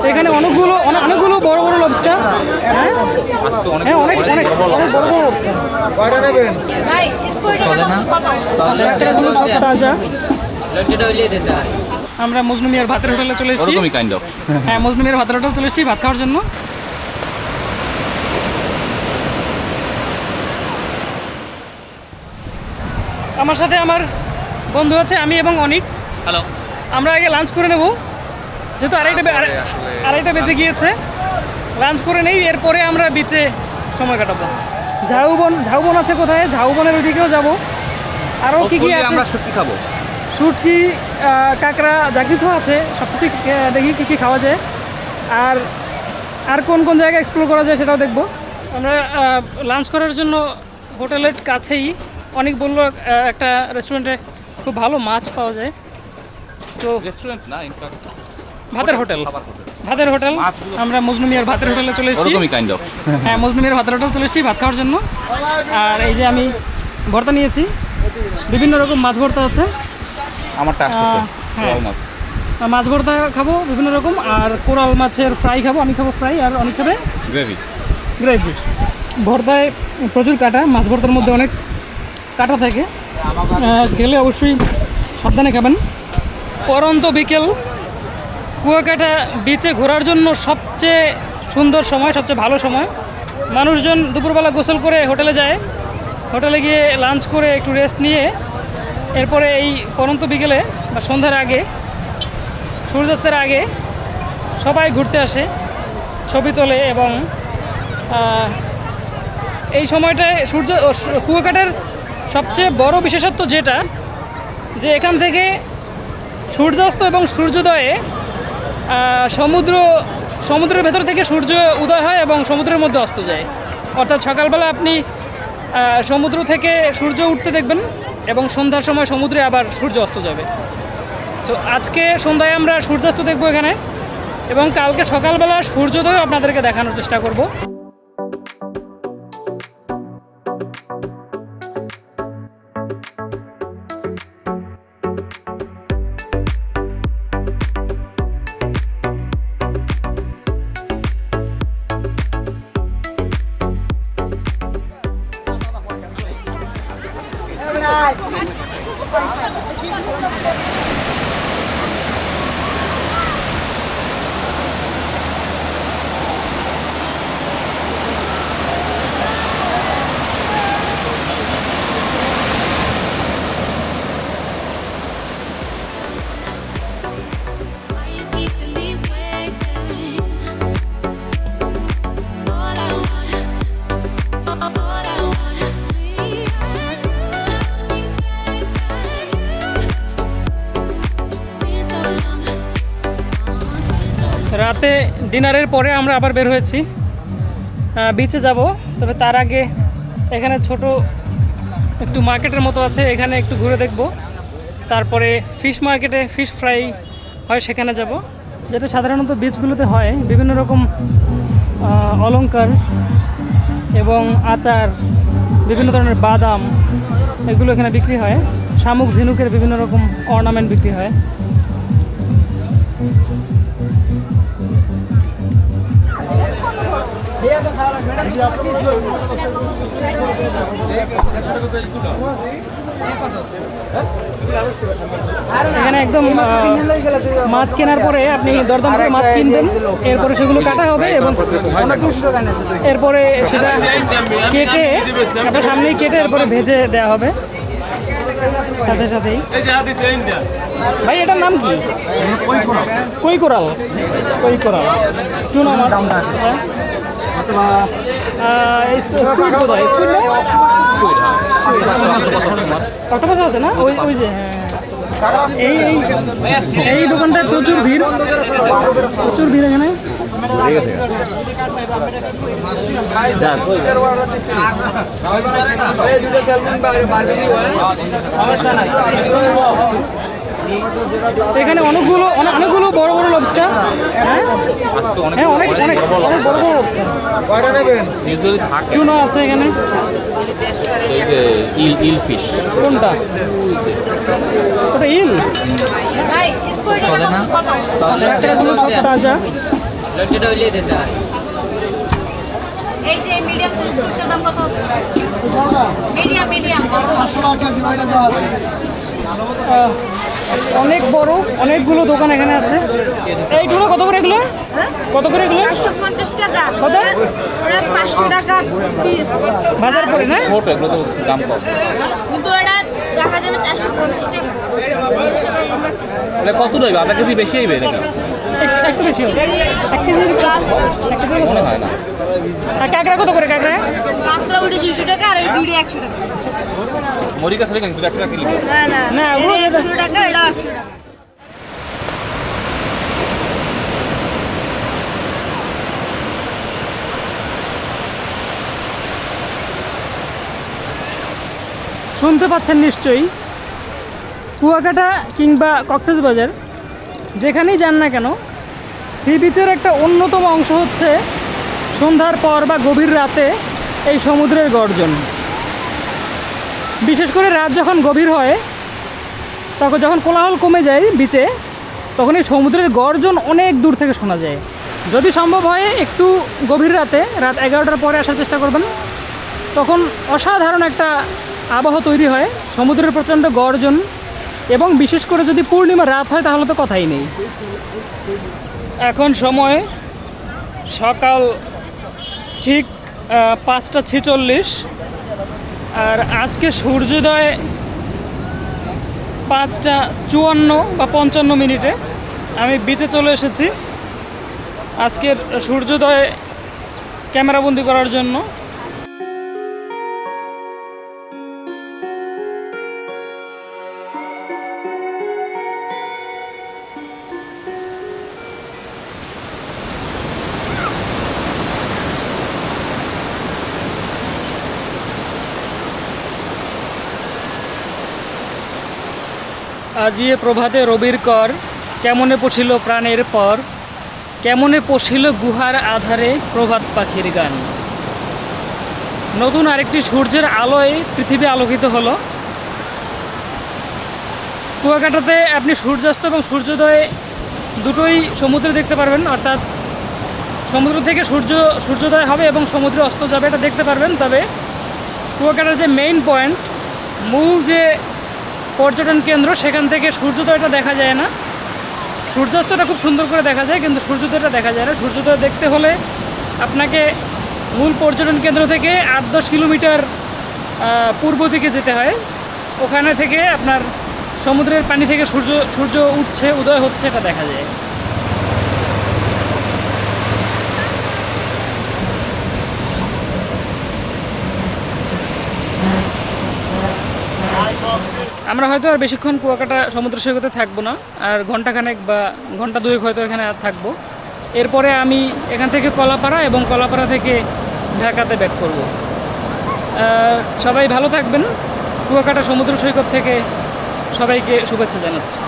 এখানে অনেকগুলো বড় বড় লবস্টার। হ্যাঁ, অনেক অনেক অনেক বড় বড় লবস্টার। তাজা। আমরা মজনু মিয়ার ভাতের হোটেলে চলে এসেছি। হ্যাঁ, মজনু মিয়ার ভাতের হোটেলে চলে এসেছি ভাত খাওয়ার জন্য। আমার সাথে আমার বন্ধু আছে, আমি এবং অনিক। হ্যালো। আমরা আগে লাঞ্চ করে নেব, যেহেতু আড়াইটা বেজে গিয়েছে। লাঞ্চ করে নেই, এরপরে আমরা বিচে সময় কাটাবো। ঝাউবন আছে কোথায়? ঝাউবনের ওইদিকেও যাবো। আরও কি কি আছে? আমরা শুটকি খাবো। শুটকি, কাঁকড়া, যা কিছু আছে সব কিছু দেখি কী কী খাওয়া যায়, আর কোন কোন জায়গায় এক্সপ্লোর করা যায় সেটাও দেখবো। আমরা লাঞ্চ করার জন্য হোটেলের কাছেই অনেক বললো একটা রেস্টুরেন্টে খুব ভালো মাছ পাওয়া যায়। তো রেস্টুরেন্ট না, ইনফ্যাক্ট ভাতের হোটেল। আমরা মজনু মিয়ার ভাতের হোটেলে চলে এসেছি। হ্যাঁ, মজনু মিয়ার ভাতের হোটেলে চলে এসেছি ভাত খাওয়ার জন্য। আর এই যে আমি ভর্তা নিয়েছি, বিভিন্ন রকম মাছ ভর্তা আছে। আমারটা আসছে কোরাল মাছ। মাছ ভর্তা খাবো বিভিন্ন রকম, আর কোরাল মাছের ফ্রাই খাবো। আমি খাবো ফ্রাই, আর অনেক খাবে গ্রেভি। ভর্তায় প্রচুর কাটা, মাছ ভর্তার মধ্যে অনেক কাটা থাকে। গেলে অবশ্যই সাবধানে খাবেন। পরন্ত বিকেল, কুয়াকাটা বিচে ঘোরার জন্য সবচেয়ে সুন্দর সময়, সবচেয়ে ভালো সময়। মানুষজন দুপুরবেলা গোসল করে হোটেলে যায়, হোটেলে গিয়ে লাঞ্চ করে একটু রেস্ট নিয়ে এরপরে এই পরন্ত বিকেলে বা সন্ধ্যার আগে, সূর্যাস্তের আগে সবাই ঘুরতে আসে, ছবি তোলে। এবং এই সময়টায় কুয়াকাটার সবচেয়ে বড় বিশেষত্ব যেটা, যে এখান থেকে সূর্যাস্ত এবং সূর্যোদয়ে সমুদ্রের ভেতর থেকে সূর্য উদয় হয় এবং সমুদ্রের মধ্যে অস্ত যায়। অর্থাৎ সকালবেলা আপনি সমুদ্র থেকে সূর্য উঠতে দেখবেন এবং সন্ধ্যার সময় সমুদ্রে আবার সূর্য অস্ত যাবে। সো আজকে সন্ধ্যায় আমরা সূর্যাস্ত দেখবো এখানে, এবং কালকে সকালবেলা সূর্যোদয় আপনাদেরকে দেখানোর চেষ্টা করব। রাতে ডিনারের পরে আমরা আবার বের হয়েছি, বিচে যাব। তবে তার আগে এখানে ছোট একটু মার্কেটের মতো আছে, এখানে একটু ঘুরে দেখব। তারপরে ফিশ মার্কেটে ফিশ ফ্রাই হয়, সেখানে যাব। যেটা সাধারণত বিচগুলোতে হয়, বিভিন্ন রকম অলংকার এবং আচার, বিভিন্ন ধরনের বাদাম, এগুলো এখানে বিক্রি হয়। শামুক ঝিনুকের বিভিন্ন রকম অর্নামেন্ট বিক্রি হয়। এখানে একদম মাছ কেনার পরে আপনি দরদাম করে মাছ কিনবেন, এরপরে সেগুলো কাটা হবে এবং এরপরে সেটা কেটে আপনার সামনেই কেটে এরপরে ভেজে দেওয়া হবে সাথে সাথেই। ভাই এটার নাম কি? কই কোরাল। টুনা মাছ। অক্টোপাস আছে না? ওই যে এই দোকানটায় প্রচুর ভিড় এখানে। এখানে অনেকগুলো বড় বড় লবস্টার। হ্যাঁ, অনেক বড় বড় লবস্টার। টুনা আছে এখানে। ইল ফিশ কোনটা? ওটা ইল। কাঁকড়াগুলো সব তাজা। এই যে মিডিয়াম সাইজটার দাম কত? মিডিয়াম 700 টাকা কেজি ওইটা দেওয়া আছে। অনেক বড়, অনেকগুলো দোকান এখানে আছে। এইগুলো কত করে এগুলো? কত করে এগুলো? 450 টাকা। কত? ওরা 500 টাকা পিস। বাজার পড়ে না? ছোট এগুলো তো দাম কম। কিন্তু এটা দেখা যাবে 450 টাকা। এটা কত নেবে? আধা কেজি বেশি হইবে এটা? একটু বেশি হবে। 1 কেজি প্লাস মনে হয় না। আর কাঁকড়া কত করে কাঁকড়া? কাঁকড়া ওটা 200 টাকা আর এই দুইটা 100 টাকা। মরিকা খালি কিন্তু 1 টাকা কিলো। না, ও এটা 100 টাকা, এটা 100 টাকা। শুনতে পাচ্ছেন নিশ্চয়ই, কুয়াকাটা কিংবা কক্সবাজার যেখানেই যান না কেন, সি বিচের একটা অন্যতম অংশ হচ্ছে সন্ধ্যার পর বা গভীর রাতে এই সমুদ্রের গর্জন। বিশেষ করে রাত যখন গভীর হয়, তখন যখন কোলাহল কমে যায় বিচে, তখন এই সমুদ্রের গর্জন অনেক দূর থেকে শোনা যায়। যদি সম্ভব হয় একটু গভীর রাতে, রাত 11টার পরে আসার চেষ্টা করবেন, তখন অসাধারণ একটা আবহাওয়া তৈরি হয়, সমুদ্রের প্রচণ্ড গর্জন, এবং বিশেষ করে যদি পূর্ণিমা রাত হয় তাহলে তো কথাই নেই। এখন সময় সকাল ঠিক 5:46, আর আজকে সূর্যোদয় 5:54 বা 55 আমি বিচে চলে এসেছি আজকের সূর্যোদয় ক্যামেরাবন্দি করার জন্য। আজিয়ে প্রভাতে রবির কর, কেমনে পশিল প্রাণের পর, কেমনে পশিল গুহার আধারে প্রভাত পাখির গান। নতুন আরেকটি সূর্যের আলোয় পৃথিবী আলোকিত হলো। কুয়াকাটাতে আপনি সূর্যাস্ত এবং সূর্যোদয় দুটোই সমুদ্রে দেখতে পারবেন, অর্থাৎ সমুদ্র থেকে সূর্যোদয় হবে এবং সমুদ্রে অস্ত যাবে, এটা দেখতে পারবেন। তবে কুয়াকাটার যে মেইন পয়েন্ট, মূল যে পর্যটন কেন্দ্র, সেখান থেকে সূর্যোদয়টা দেখা যায় না। সূর্যাস্তটা খুব সুন্দর করে দেখা যায়, কিন্তু সূর্যোদয়টা দেখা যায় না। সূর্যোদয় দেখতে হলে আপনাকে মূল পর্যটন কেন্দ্র থেকে 8-10 কিলোমিটার পূর্ব দিকে যেতে হয়। ওখানে থেকে আপনার সমুদ্রের পানি থেকে সূর্য উঠছে, উদয় হচ্ছে, এটা দেখা যায়। আমরা হয়তো আর বেশিক্ষণ কুয়াকাটা সমুদ্র সৈকতে থাকবো না, আর ঘন্টাখানেক বা ঘন্টা দুয়েক হয়তো এখানে আর থাকবো। এরপরে আমি এখান থেকে কলাপাড়া এবং কলাপাড়া থেকে ঢাকাতে ব্যাক করব। সবাই ভালো থাকবেন। কুয়াকাটা সমুদ্র সৈকত থেকে সবাইকে শুভেচ্ছা জানাচ্ছি।